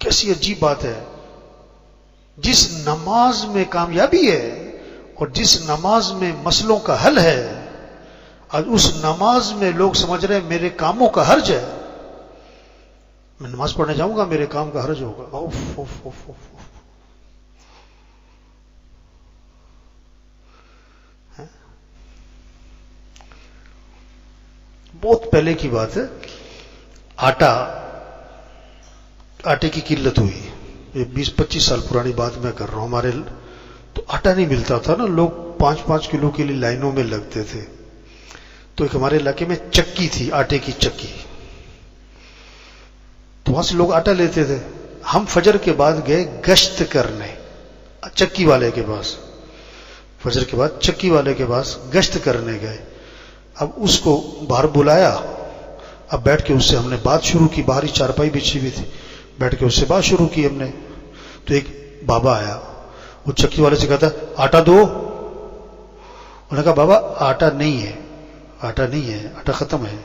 کیسی عجیب بات ہے. جس نماز میں کامیابی ہے اور جس نماز میں مسئلوں کا حل ہے، آج اس نماز میں لوگ سمجھ رہے ہیں میرے کاموں کا حرج ہے. میں نماز پڑھنے جاؤں گا میرے کام کا حرج ہوگا. اوف اوف اوف اوف. بہت پہلے کی بات ہے. آٹے کی قلت ہوئی. یہ 20-25 سال پرانی بات میں کر رہا ہوں. ہمارے تو آٹا نہیں ملتا تھا نا، لوگ 5-5 کلو کے لیے لائنوں میں لگتے تھے. تو ایک ہمارے علاقے میں چکی تھی، آٹے کی چکی، تو وہاں سے لوگ آٹا لیتے تھے. ہم فجر کے بعد گئے گشت کرنے چکی والے کے پاس. فجر کے بعد چکی والے کے پاس گشت کرنے گئے. اب اس کو باہر بلایا. اب بیٹھ کے اس سے ہم نے بات شروع کی. باہر ہی چارپائی بچھی ہوئی تھی، بیٹھ کے اس سے بات شروع کی ہم نے. تو ایک بابا آیا، وہ چکی والے سے کہتا آٹا دو. انہوں نے کہا بابا آٹا نہیں ہے، آٹا نہیں ہے، آٹا ختم ہے.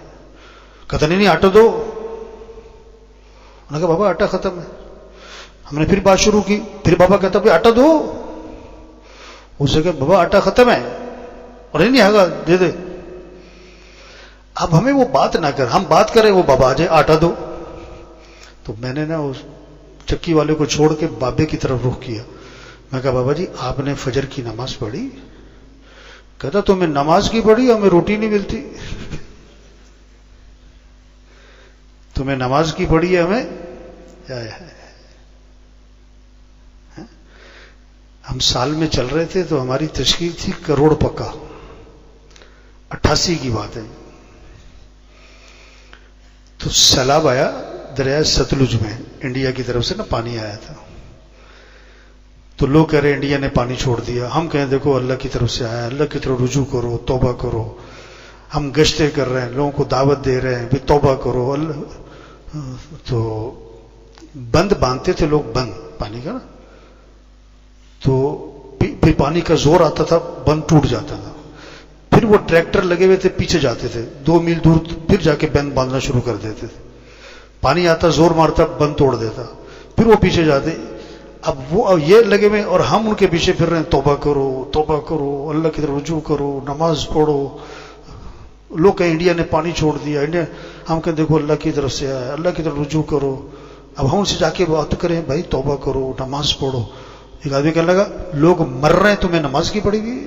کہتا نہیں آٹا دو. انہوں نے کہا بابا آٹا ختم ہے. ہم نے پھر بات شروع کی. پھر بابا کہتا بھائی آٹا دو. اسے کہا بابا آٹا ختم ہے. اور نہیں آگا دے دے. اب ہمیں وہ بات نہ کر، ہم بات کریں وہ بابا آ جائے آٹا دو. تو میں نے نا اس چکی والے کو چھوڑ کے بابے کی طرف رخ کیا. میں کہا بابا جی آپ نے فجر کی نماز پڑھی؟ کہتا تمہیں نماز کی پڑھی، ہمیں روٹی نہیں ملتی. تمہیں نماز کی پڑھی ہے، ہمیں ہم سال میں چل رہے تھے تو ہماری تشکیل تھی کروڑ پکا. 88 کی بات ہے. تو سیلاب آیا دریائے ستلج میں، انڈیا کی طرف سے نا پانی آیا تھا. تو لوگ کہہ رہے انڈیا نے پانی چھوڑ دیا. ہم کہیں دیکھو اللہ کی طرف سے آیا، اللہ کی طرف رجوع کرو، توبہ کرو. ہم گشتیں کر رہے ہیں، لوگوں کو دعوت دے رہے ہیں بھی توبہ کرو. تو بند باندھتے تھے لوگ، بند پانی کا نا. تو پھر پانی کا زور آتا تھا، بند ٹوٹ جاتا تھا. پھر وہ ٹریکٹر لگے ہوئے تھے، پیچھے جاتے تھے 2 میل دور، پھر جا کے بند باندھنا شروع کر دیتے تھے. پانی آتا، زور مارتا، بند توڑ دیتا. پھر وہ پیچھے جاتے. اب وہ یہ لگے ہوئے اور ہم ان کے پیچھے پھر رہے ہیں توبہ کرو، توبہ کرو، اللہ کی طرف رجوع کرو، نماز پڑھو. لوگ کہیں انڈیا نے پانی چھوڑ دیا، انڈیا. ہم کہیں دیکھو اللہ کی طرف سے آیا، اللہ کی طرف رجوع کرو. اب ہم ان سے جا کے بات کریں بھائی توبہ کرو، نماز پڑھو. ایک آدمی کہنے لگا لوگ مر رہے ہیں، تمہیں نماز کی پڑے گی؟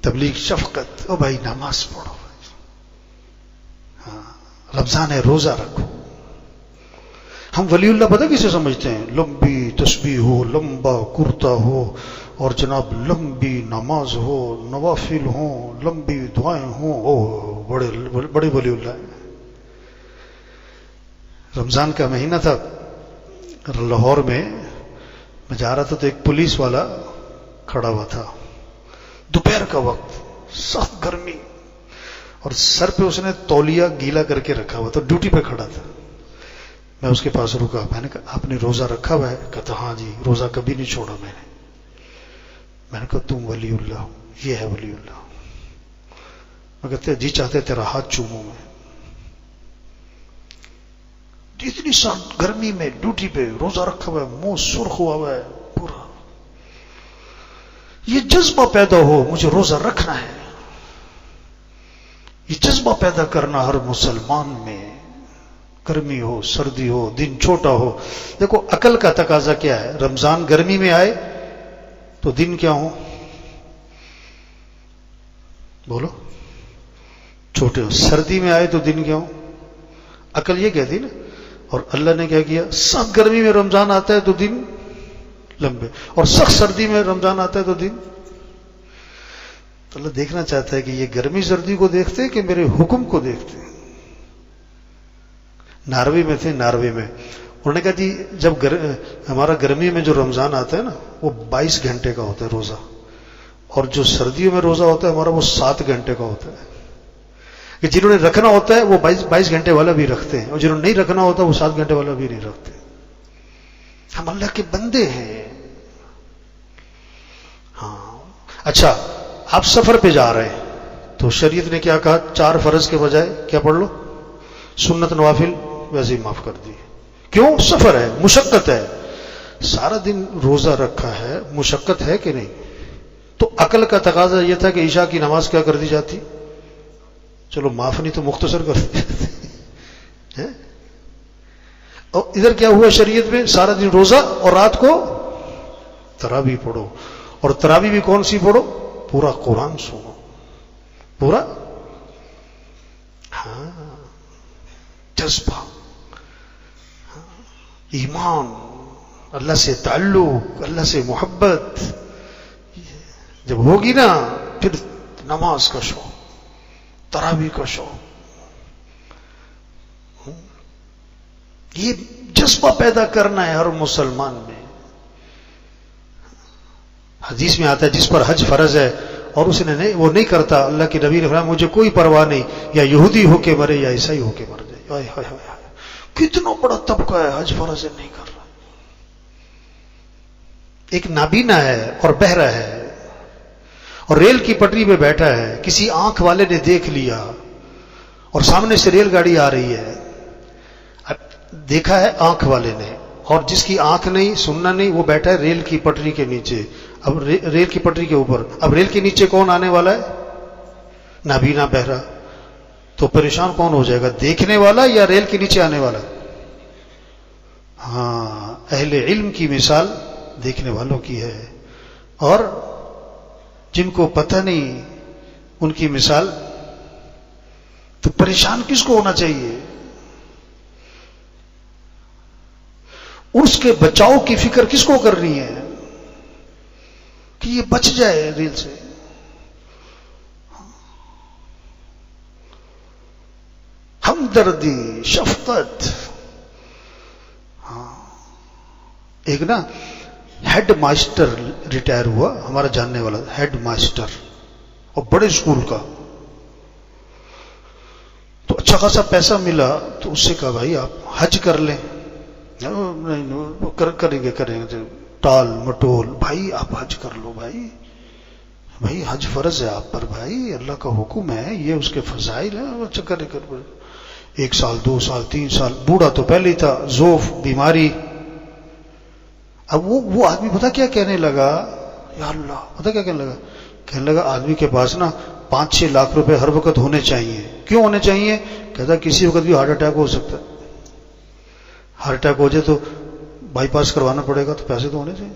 تبلیغ شفقت. او بھائی نماز پڑھو. ہاں رمضان ہے، روزہ رکھو. ہم ولی اللہ پتہ کسے سمجھتے ہیں؟ لمبی تسبیح ہو، لمبا کرتا ہو، اور جناب لمبی نماز ہو، نوافل ہوں، لمبی دعائیں ہوں. او بڑے بڑے ولی اللہ ہیں. رمضان کا مہینہ تھا، لاہور میں جا رہا تھا تو ایک پولیس والا کھڑا ہوا تھا. دوپہر کا وقت، سخت گرمی، اور سر پہ اس نے تولیہ گیلا کر کے رکھا ہوا تھا. ڈیوٹی پہ کھڑا تھا. میں اس کے پاس رکا. میں نے کہا آپ نے روزہ رکھا ہوا ہے؟ کہتا ہاں جی، روزہ کبھی نہیں چھوڑا میں نے. میں نے کہا تم ولی اللہ ہو؟ یہ ہے ولی اللہ. میں کہتے جی چاہتے تیرا ہاتھ چوموں میں. اتنی سخت گرمی میں ڈیوٹی پہ روزہ رکھا ہوا ہے، منہ سرخ ہوا ہوا ہے پورا. یہ جذبہ پیدا ہو مجھے روزہ رکھنا ہے، یہ جذبہ پیدا کرنا ہر مسلمان میں. گرمی ہو، سردی ہو، دن چھوٹا ہو. دیکھو عقل کا تقاضا کیا ہے؟ رمضان گرمی میں آئے تو دن کیا ہوں؟ بولو چھوٹے ہو. سردی میں آئے تو دن کیا ہوں؟ عقل یہ کہتی نا. اور اللہ نے کیا کیا؟ سخت گرمی میں رمضان آتا ہے تو دن لمبے، اور سخت سردی میں رمضان آتا ہے تو دن. تو اللہ دیکھنا چاہتا ہے کہ یہ گرمی سردی کو دیکھتے ہیں کہ میرے حکم کو دیکھتے ہیں. ناروے میں تھے، ناروے میں انہوں نے کہا جی جب ہمارا گرمی میں جو رمضان آتا ہے نا وہ 22 گھنٹے کا ہوتا ہے روزہ، اور جو سردیوں میں روزہ ہوتا ہے ہمارا وہ 7 گھنٹے کا ہوتا ہے. کہ جنہوں نے رکھنا ہوتا ہے وہ 22 گھنٹے والا بھی رکھتے ہیں، اور جنہوں نے نہیں رکھنا ہوتا وہ 7 گھنٹے والا بھی نہیں رکھتے. ہم اللہ کے بندے ہیں. ہاں اچھا آپ سفر پہ جا رہے ہیں تو شریعت نے کیا کہا؟ 4 فرض کے بجائے کیا پڑھ لو؟ سنت نوافل ویسے ہی معاف کر دی. کیوں؟ سفر ہے، مشقت ہے. سارا دن روزہ رکھا ہے، مشقت ہے کہ نہیں؟ تو عقل کا تقاضا یہ تھا کہ عشاء کی نماز کیا کر دی جاتی؟ چلو معاف نہیں تو مختصر کر دی جاتی. اور ادھر کیا ہوا شریعت میں؟ سارا دن روزہ اور رات کو تراویح پڑھو. اور تراویح بھی کون سی پڑھو؟ پورا قرآن سنو، پورا. ہاں، جذبہ، ایمان، اللہ سے تعلق، اللہ سے محبت جب ہوگی نا، پھر نماز کا شوق، تراویح کا شوق. یہ جذبہ پیدا کرنا ہے ہر مسلمان میں. حدیث میں آتا ہے جس پر حج فرض ہے اور اس نے وہ نہیں کرتا، اللہ کے نبی نے فرمایا مجھے کوئی پرواہ نہیں، یا یہودی ہو کے مرے یا عیسائی ہو کے مر جائے. ہائے ہائے ہائے، کتنا بڑا طبقہ ہے حج فرض ہے نہیں کر رہا. ایک نابینا ہے اور بہرا ہے اور ریل کی پٹری پہ بیٹھا ہے، کسی آنکھ والے نے دیکھ لیا اور سامنے سے ریل گاڑی آ رہی ہے، دیکھا ہے آنکھ والے نے، اور جس کی آنکھ نہیں، سننا نہیں، وہ بیٹھا ہے ریل کی پٹری کے نیچے. اب ریل کی پٹری کے اوپر، اب ریل کے نیچے کون آنے والا ہے؟ نابینا، بہرا. تو پریشان کون ہو جائے گا، دیکھنے والا یا ریل کے نیچے آنے والا؟ ہاں، اہل علم کی مثال دیکھنے والوں کی ہے، اور جن کو پتہ نہیں ان کی مثال. تو پریشان کس کو ہونا چاہیے؟ اس کے بچاؤ کی فکر کس کو کرنی ہے کہ یہ بچ جائے ریل سے. ہمدردی، شفقت. ہاں، ایک نا ہیڈ ماسٹر ریٹائر ہوا، ہمارا جاننے والا ہیڈ ماسٹر، اور بڑے اسکول کا. تو اچھا خاصا پیسہ ملا تو اس سے کہا بھائی آپ حج کر لیں. کریں گے ٹال مٹول. بھائی آپ حج کر لو بھائی حج فرض ہے آپ پر بھائی، اللہ کا حکم ہے، یہ اس کے فضائل ہیں. اچھا کرے 1 سال 2 سال 3 سال، بوڑھا تو پہلے ہی تھا، ذوف، بیماری. اب وہ آدمی پتا کیا کہنے لگا؟ یا اللہ، پتا کیا کہنے لگا آدمی کے پاس نا 5-6 لاکھ روپے ہر وقت ہونے چاہیے. کیوں ہونے چاہیے؟ کہتا کسی وقت بھی ہارٹ اٹیک ہو سکتا ہے. ہارٹ اٹیک ہو جائے تو بائی پاس کروانا پڑے گا، تو پیسے تو ہونے چاہیے.